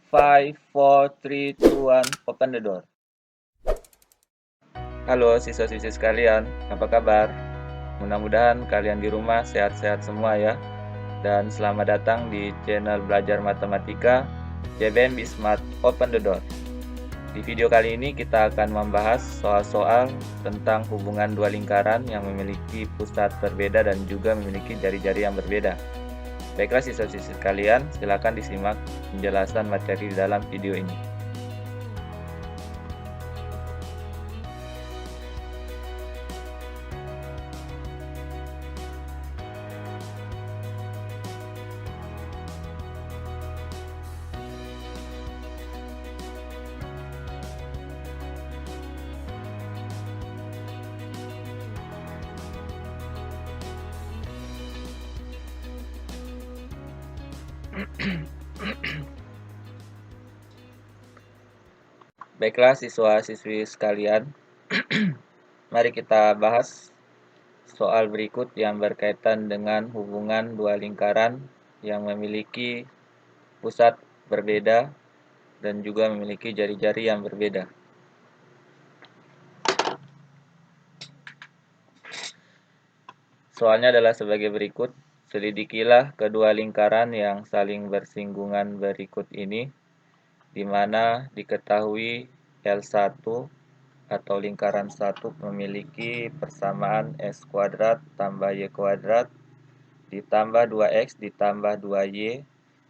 5, 4, 3, 2, 1, open the door. Halo siswa-siswi sekalian, apa kabar? Mudah-mudahan kalian di rumah sehat-sehat semua ya. Dan selamat datang di channel Belajar Matematika JBM Smart Open the Door. Di video kali ini kita akan membahas soal-soal tentang hubungan dua lingkaran yang memiliki pusat berbeda dan juga memiliki jari-jari yang berbeda. Baiklah siswa-siswi sekalian, silakan disimak penjelasan materi di dalam video ini. Baiklah siswa-siswi sekalian, mari kita bahas soal berikut yang berkaitan dengan hubungan dua lingkaran yang memiliki pusat berbeda dan juga memiliki jari-jari yang berbeda. Soalnya adalah sebagai berikut, selidikilah kedua lingkaran yang saling bersinggungan berikut ini, di mana diketahui L1 atau lingkaran 1 memiliki persamaan X kuadrat tambah Y kuadrat ditambah 2X ditambah 2Y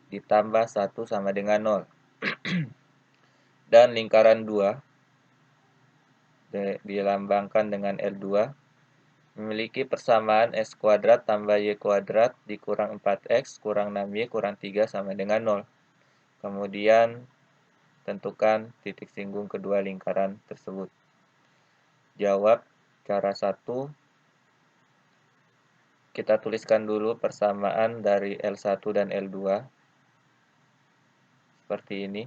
ditambah 1 sama dengan 0. Dan lingkaran 2 dilambangkan dengan L2 memiliki persamaan X kuadrat tambah Y kuadrat dikurang 4X kurang 6Y kurang 3 sama dengan 0. Kemudian tentukan titik singgung kedua lingkaran tersebut. Jawab cara 1. Kita tuliskan dulu persamaan dari L1 dan L2 seperti ini.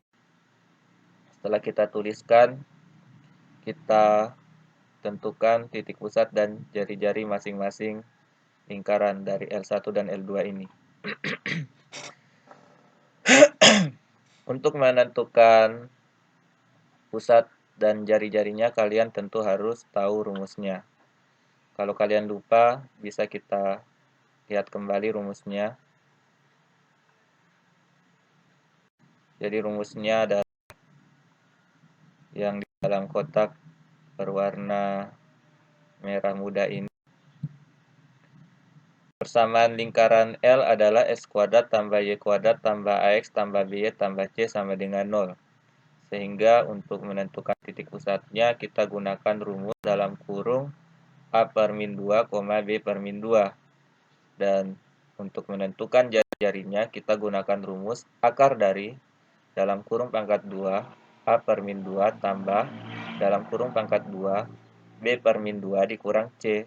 Setelah kita tuliskan, kita tentukan titik pusat dan jari-jari masing-masing lingkaran dari L1 dan L2 ini. Untuk menentukan pusat dan jari-jarinya, kalian tentu harus tahu rumusnya. Kalau kalian lupa, bisa kita lihat kembali rumusnya. Jadi rumusnya adalah yang di dalam kotak berwarna merah muda ini. Persamaan lingkaran L adalah X kuadrat tambah Y kuadrat tambah AX tambah BY tambah C sama dengan 0. Sehingga untuk menentukan titik pusatnya kita gunakan rumus dalam kurung A per min 2, B per min 2. Dan untuk menentukan jari-jarinya kita gunakan rumus akar dari dalam kurung pangkat 2 A per min 2 tambah dalam kurung pangkat 2 B per min 2 dikurang C.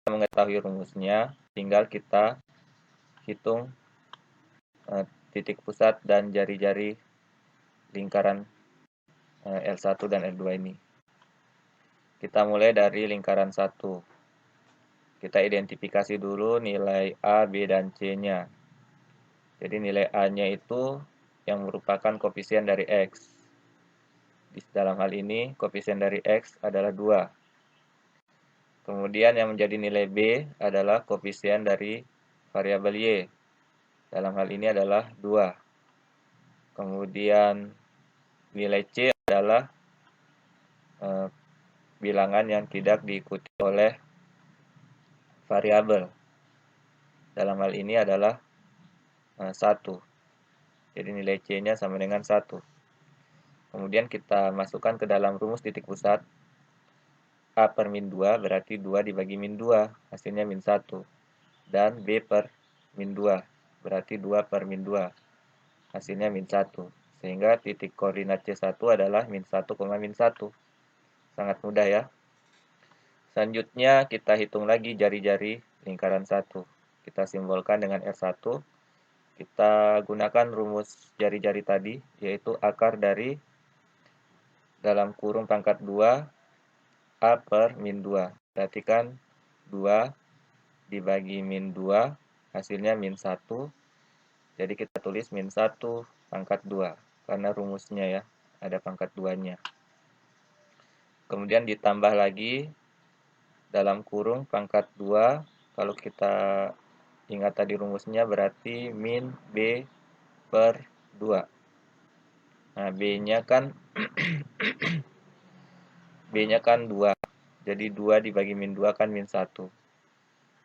Setelah mengetahui rumusnya, tinggal kita hitung titik pusat dan jari-jari lingkaran L1 dan L2 ini. Kita mulai dari lingkaran 1. Kita identifikasi dulu nilai A, B, dan C-nya. Jadi nilai A-nya itu yang merupakan koefisien dari X. Di dalam hal ini, koefisien dari X adalah 2. Kemudian yang menjadi nilai B adalah koefisien dari variabel Y. Dalam hal ini adalah 2. Kemudian nilai C adalah bilangan yang tidak diikuti oleh variabel. Dalam hal ini adalah 1. Jadi nilai C-nya sama dengan 1. Kemudian kita masukkan ke dalam rumus titik pusat. A per min 2 berarti 2 dibagi min 2, hasilnya min 1. Dan B per min 2 berarti 2 per min 2, hasilnya min 1. Sehingga titik koordinat C1 adalah min 1, min 1. Sangat mudah ya. Selanjutnya kita hitung lagi jari-jari lingkaran 1. Kita simbolkan dengan R1. Kita gunakan rumus jari-jari tadi, yaitu akar dari dalam kurung pangkat 2 A per min 2. Berarti kan 2 dibagi min 2 hasilnya min 1. Jadi kita tulis min 1 pangkat 2 karena rumusnya ya ada pangkat 2-nya. Kemudian ditambah lagi dalam kurung pangkat 2. Kalau kita ingat tadi rumusnya berarti min B per 2. Nah, B-nya kan B-nya kan 2. Jadi 2 dibagi min 2 kan min 1.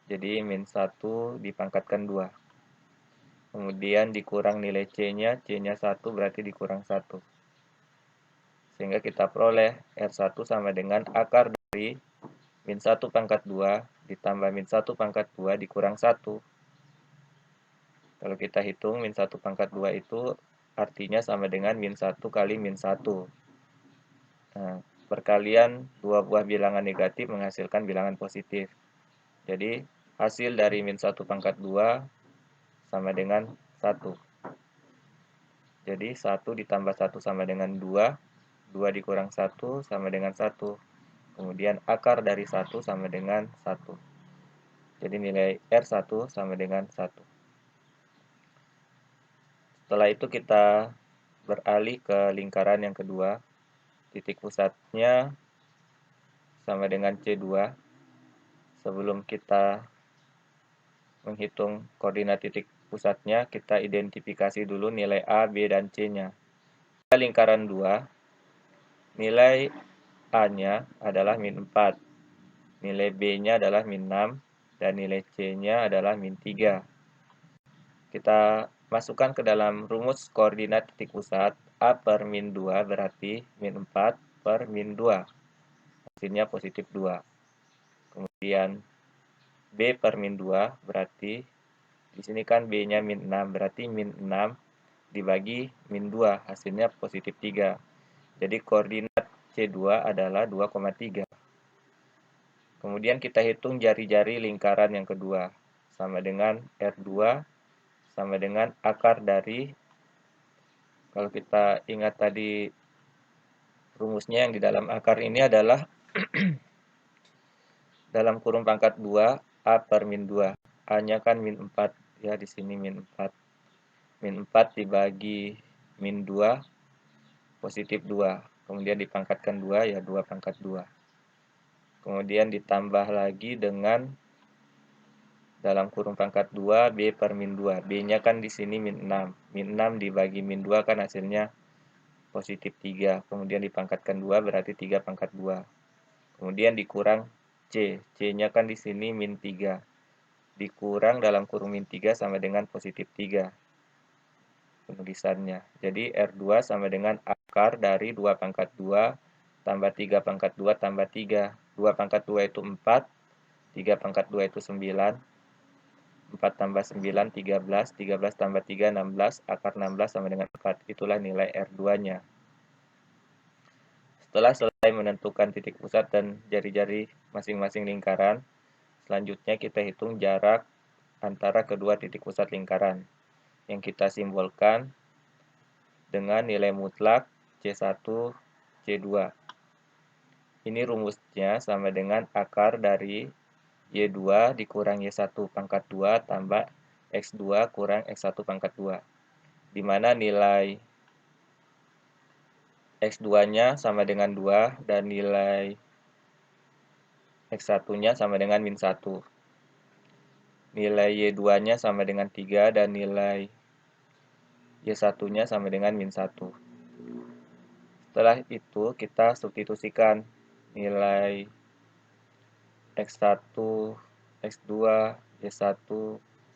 Jadi min 1 dipangkatkan 2. Kemudian dikurang nilai C-nya. C-nya 1 berarti dikurang 1. Sehingga kita peroleh R1 sama dengan akar dari min 1 pangkat 2 ditambah min 1 pangkat 2 dikurang 1. Kalau kita hitung min 1 pangkat 2 itu artinya sama dengan min 1 kali min 1. Nah, perkalian dua buah bilangan negatif menghasilkan bilangan positif. Jadi hasil dari min 1 pangkat 2 sama dengan 1. Jadi 1 ditambah 1 sama dengan 2. 2 dikurang 1 sama dengan 1. Kemudian akar dari 1 sama dengan 1. Jadi nilai R1 sama dengan 1. Setelah itu kita beralih ke lingkaran yang kedua. Titik pusatnya sama dengan C2. Sebelum kita menghitung koordinat titik pusatnya, kita identifikasi dulu nilai A, B, dan C-nya. Pada lingkaran 2, nilai A-nya adalah min 4, nilai B-nya adalah min 6, dan nilai C-nya adalah min 3. Kita masukkan ke dalam rumus koordinat titik pusat. A per min 2 berarti min 4 per min 2. Hasilnya positif 2. Kemudian B per min 2 berarti di sini kan B-nya min 6, berarti min 6 dibagi min 2, hasilnya positif 3. Jadi koordinat C2 adalah 2,3. Kemudian kita hitung jari-jari lingkaran yang kedua. Sama dengan R2 sama dengan akar dari, kalau kita ingat tadi rumusnya yang di dalam akar ini adalah dalam kurung pangkat 2 A per min 2. A-nya kan min 4, ya di sini min 4. Min 4 dibagi min 2 positif 2. Kemudian dipangkatkan 2 ya 2 pangkat 2. Kemudian ditambah lagi dengan dalam kurung pangkat 2 B per min 2. B-nya kan di sini min 6. Min 6 dibagi min 2 kan hasilnya positif 3. Kemudian dipangkatkan 2 berarti 3 pangkat 2. Kemudian dikurang C. C-nya kan di sini min 3. Dikurang dalam kurung min 3 sama dengan positif 3. Penulisannya. Jadi R2 sama dengan akar dari 2 pangkat 2 tambah 3 pangkat 2 tambah 3. 2 pangkat 2 itu 4, 3 pangkat 2 itu 9, 4 tambah 9, 13, 13 tambah 3, 16, akar 16 sama dengan 4. Itulah nilai R2-nya. Setelah selesai menentukan titik pusat dan jari-jari masing-masing lingkaran, selanjutnya kita hitung jarak antara kedua titik pusat lingkaran, yang kita simbolkan dengan nilai mutlak C1, C2. Ini rumusnya sama dengan akar dari Y2 dikurang Y1 pangkat 2 tambah X2 kurang X1 pangkat 2. Di mana nilai X2-nya sama dengan 2 dan nilai X1-nya sama dengan min 1. Nilai Y2-nya sama dengan 3 dan nilai Y1-nya sama dengan min 1. Setelah itu kita substitusikan nilai X1, X2, Y1,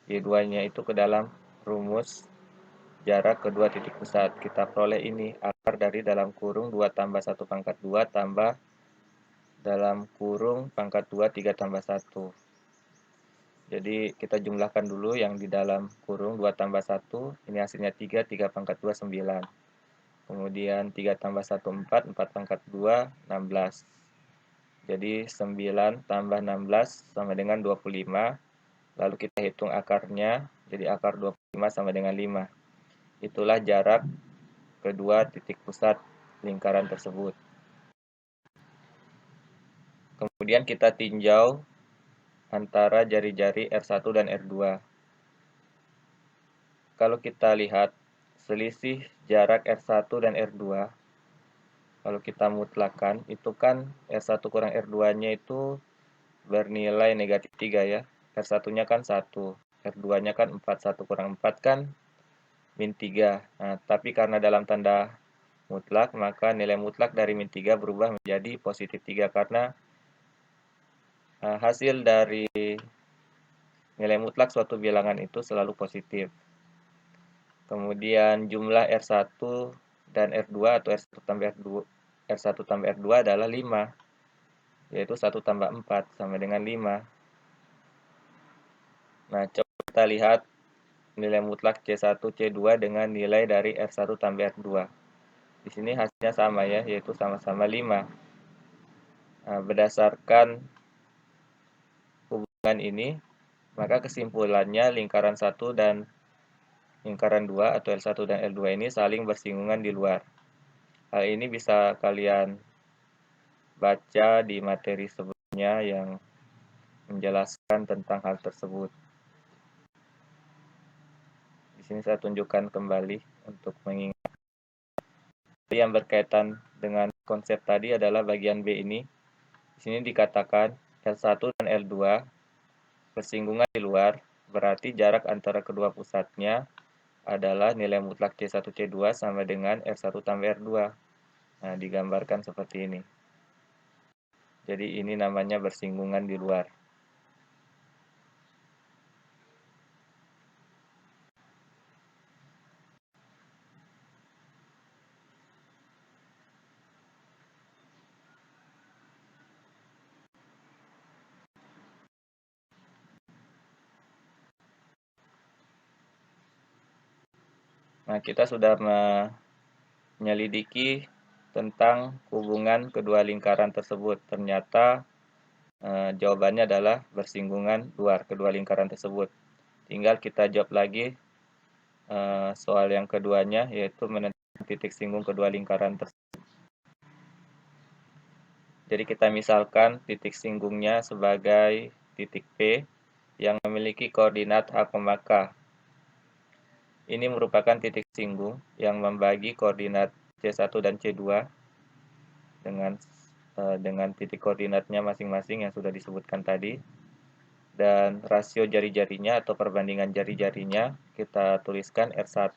Y2-nya itu ke dalam rumus jarak kedua titik pusat. Kita peroleh ini akar dari dalam kurung 2 tambah 1 pangkat 2 tambah dalam kurung pangkat 2 3 tambah 1. Jadi kita jumlahkan dulu yang di dalam kurung 2 tambah 1, ini hasilnya 3, 3 pangkat 2, 9. Kemudian 3 tambah 1, 4, 4 pangkat 2, 16. Jadi 9 tambah 16 sama dengan 25. Lalu kita hitung akarnya, jadi akar 25 sama dengan 5. Itulah jarak kedua titik pusat lingkaran tersebut. Kemudian Kemudian kita tinjau antara jari-jari R1 dan R2. Kalau kita lihat selisih jarak R1 dan R2, kalau kita mutlakkan, itu kan R1 kurang R2-nya itu bernilai negatif 3 ya. R1-nya kan 1, R2-nya kan 4, 1 kurang 4 kan min 3. Nah, tapi karena dalam tanda mutlak, maka nilai mutlak dari min 3 berubah menjadi positif 3 karena hasil dari nilai mutlak suatu bilangan itu selalu positif. Kemudian jumlah R1 dan R2 atau R1 tambah R2 adalah 5, yaitu 1 tambah 4 sama dengan 5. Nah, coba kita lihat nilai mutlak C1, C2 dengan nilai dari R1 tambah R2. Di sini hasilnya sama ya, yaitu sama-sama 5. Nah, berdasarkan hubungan ini, maka kesimpulannya lingkaran 1 dan lingkaran 2 atau L1 dan L2 ini saling bersinggungan di luar. Hal ini bisa kalian baca di materi sebelumnya yang menjelaskan tentang hal tersebut. Di sini saya tunjukkan kembali untuk mengingat. Yang berkaitan dengan konsep tadi adalah bagian B ini. Di sini dikatakan L1 dan L2 bersinggungan di luar, berarti jarak antara kedua pusatnya adalah nilai mutlak C1 C2 sama dengan R1 tambah R2. Nah, digambarkan seperti ini. Jadi ini namanya bersinggungan di luar. Nah, kita sudah menyelidiki tentang hubungan kedua lingkaran tersebut. Ternyata jawabannya adalah bersinggungan luar kedua lingkaran tersebut. Tinggal kita jawab lagi soal yang keduanya, yaitu menentukan titik singgung kedua lingkaran tersebut. Jadi kita misalkan titik singgungnya sebagai titik P yang memiliki koordinat H, K. Ini merupakan titik singgung yang membagi koordinat C1 dan C2 dengan titik koordinatnya masing-masing yang sudah disebutkan tadi. Dan rasio jari-jarinya atau perbandingan jari-jarinya kita tuliskan R1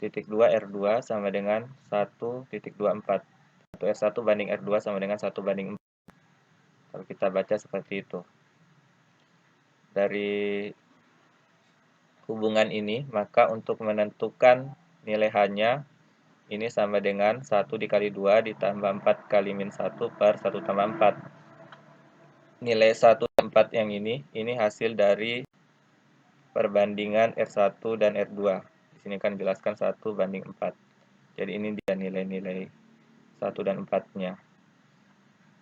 titik 2 R2 sama dengan 1,24 atau R1 banding R2 sama dengan 1/4. Kalau kita baca seperti itu. Dari hubungan ini, maka untuk menentukan nilai H-nya ini sama dengan 1 dikali 2 ditambah 4 kali min 1 per 1 tambah 4. Nilai 1 dan 4 yang ini hasil dari perbandingan R1 dan R2. Di sini kan jelaskan 1 banding 4. Jadi ini dia nilai-nilai 1 dan 4-nya.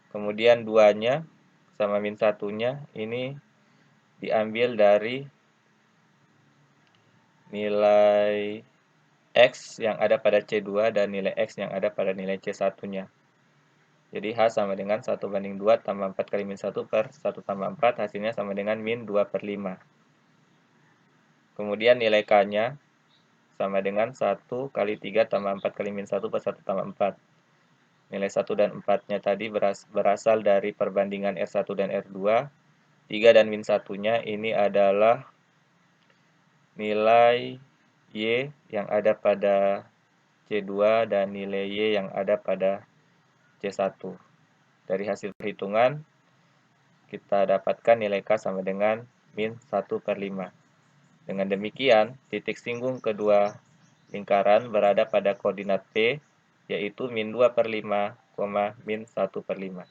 Kemudian 2-nya sama min 1-nya ini diambil dari nilai X yang ada pada C2 dan nilai X yang ada pada nilai C1-nya. Jadi H sama dengan 1/2 tambah 4 kali min 1 per 1 tambah 4, hasilnya sama dengan min 2/5. Kemudian nilai K-nya sama dengan 1 kali 3 tambah 4 kali min 1 per 1 tambah 4. Nilai 1 dan 4-nya tadi berasal dari perbandingan R1 dan R2. 3 dan min 1-nya ini adalah nilai Y yang ada pada C2 dan nilai Y yang ada pada C1. Dari hasil perhitungan, kita dapatkan nilai K sama dengan min 1/5. Dengan demikian, titik singgung kedua lingkaran berada pada koordinat P, yaitu min 2/5, min 1/5.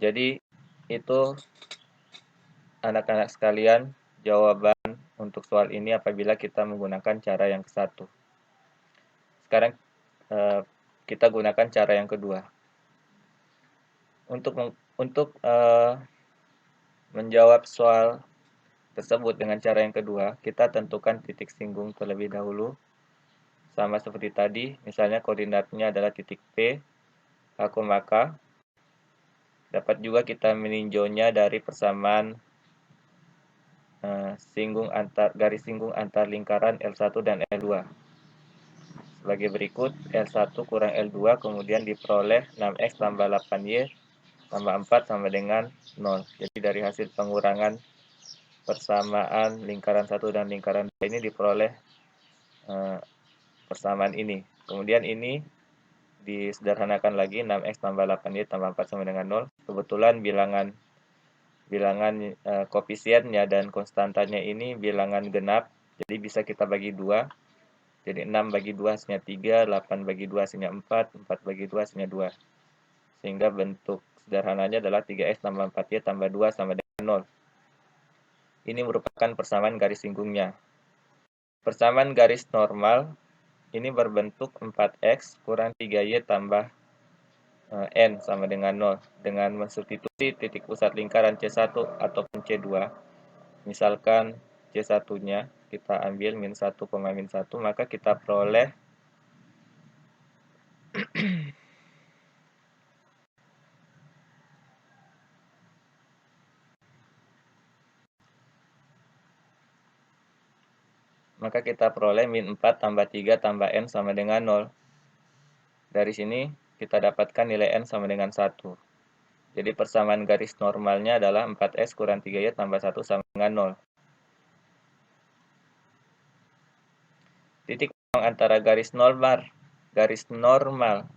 Jadi, itu anak-anak sekalian jawaban untuk soal ini apabila kita menggunakan cara yang ke-1. Sekarang kita gunakan cara yang kedua. Untuk menjawab soal tersebut dengan cara yang kedua, kita tentukan titik singgung terlebih dahulu sama seperti tadi, misalnya koordinatnya adalah titik P, H, K. Dapat juga kita meninjaunya dari persamaan garis singgung antar lingkaran L1 dan L2. Sebagai berikut, L1 kurang L2 kemudian diperoleh 6X tambah 8Y tambah 4 sama dengan 0. Jadi dari hasil pengurangan persamaan lingkaran 1 dan lingkaran 2 ini diperoleh persamaan ini. Kemudian ini disederhanakan lagi, 6X tambah 8Y tambah 4 sama dengan 0. Kebetulan bilangan koefisiennya dan konstantanya ini bilangan genap, jadi bisa kita bagi 2. Jadi 6 bagi 2 hasilnya 3, 8 bagi 2 hasilnya 4, 4 bagi 2 hasilnya 2. Sehingga bentuk sederhananya adalah 3X tambah 4Y tambah 2 sama dengan 0. Ini merupakan persamaan garis singgungnya. Persamaan garis normal ini berbentuk 4X kurang 3Y tambah N sama dengan 0. Dengan mensubstitusi titik pusat lingkaran C1 ataupun C2. Misalkan C1-nya kita ambil min 1, min 1, maka kita peroleh min 4 tambah 3 tambah N sama dengan 0. Dari sini kita dapatkan nilai N sama dengan 1. Jadi persamaan garis normalnya adalah 4S kurang 3Y tambah 1 sama dengan 0. Titik antara garis normal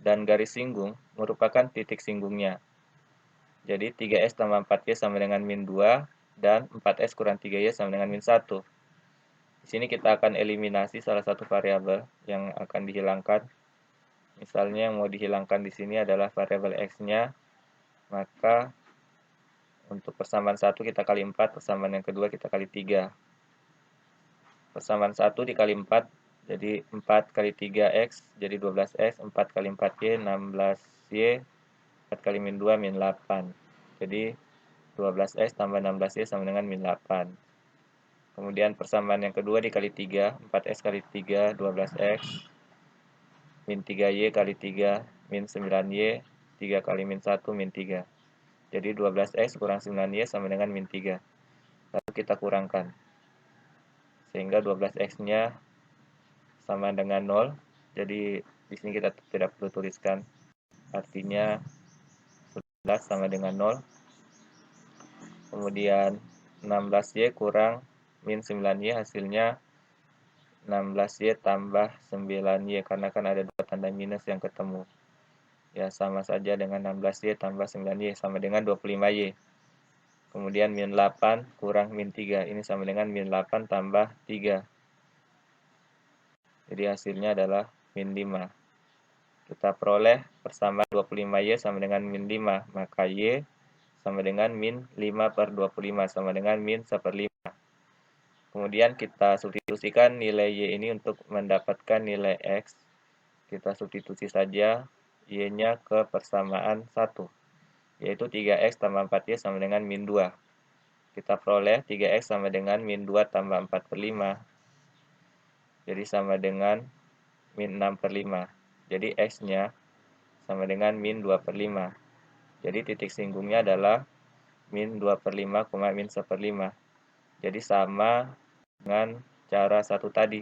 dan garis singgung merupakan titik singgungnya. Jadi 3S tambah 4Y sama dengan min 2 dan 4S kurang 3Y sama dengan min 1. Di sini kita akan eliminasi salah satu variabel yang akan dihilangkan. Misalnya yang mau dihilangkan di sini adalah variabel X-nya, maka untuk persamaan 1 kita kali 4, persamaan yang kedua kita kali 3. Persamaan 1 dikali 4, jadi 4 kali 3X, jadi 12X, 4 kali 4Y, 16Y, 4 kali min 2, min 8. Jadi 12X tambah 16Y sama dengan min 8. Kemudian persamaan yang kedua dikali 3, 4X kali 3, 12X, min 3Y kali 3, min 9Y, 3 kali min 1, min 3. Jadi 12X kurang 9Y sama dengan min 3. Lalu kita kurangkan. Sehingga 12X-nya sama dengan 0. Jadi di sini kita tidak perlu tuliskan. Artinya 11 sama dengan 0. Kemudian 16Y kurang min 9Y hasilnya 16Y tambah 9Y, karena kan ada dua tanda minus yang ketemu. Ya sama saja dengan 16Y tambah 9Y sama dengan 25Y. Kemudian min 8 kurang min 3. Ini sama dengan min 8 tambah 3. Jadi hasilnya adalah min 5. Kita peroleh persamaan 25Y sama dengan min 5. Maka Y sama dengan min 5 per 25 sama dengan min 1/5. Kemudian kita substitusikan nilai Y ini untuk mendapatkan nilai X. Kita substitusi saja Y-nya ke persamaan 1. Yaitu 3X tambah 4Y sama dengan min 2. Kita peroleh 3X sama dengan min 2 tambah 4/5. Jadi sama dengan min 6/5. Jadi X-nya sama dengan min 2/5. Jadi titik singgungnya adalah min 2/5, min 1/5. Jadi sama dengan cara satu tadi.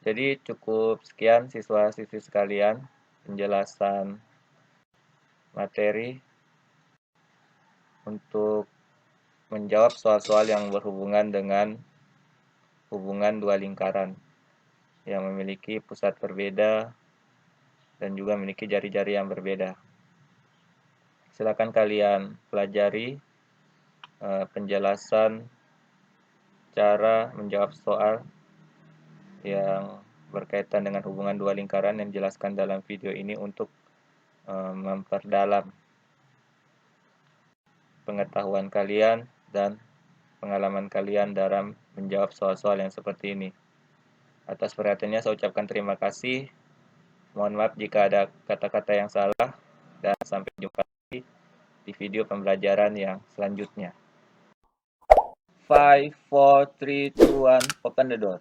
Jadi cukup sekian siswa-siswi sekalian penjelasan materi untuk menjawab soal-soal yang berhubungan dengan hubungan dua lingkaran yang memiliki pusat berbeda dan juga memiliki jari-jari yang berbeda. Silakan kalian pelajari penjelasan cara menjawab soal yang berkaitan dengan hubungan dua lingkaran yang dijelaskan dalam video ini untuk memperdalam pengetahuan kalian dan pengalaman kalian dalam menjawab soal-soal yang seperti ini. Atas perhatiannya saya ucapkan terima kasih. Mohon maaf jika ada kata-kata yang salah, dan sampai jumpa lagi di video pembelajaran yang selanjutnya. 5, 4, 3, 2, 1, open the door.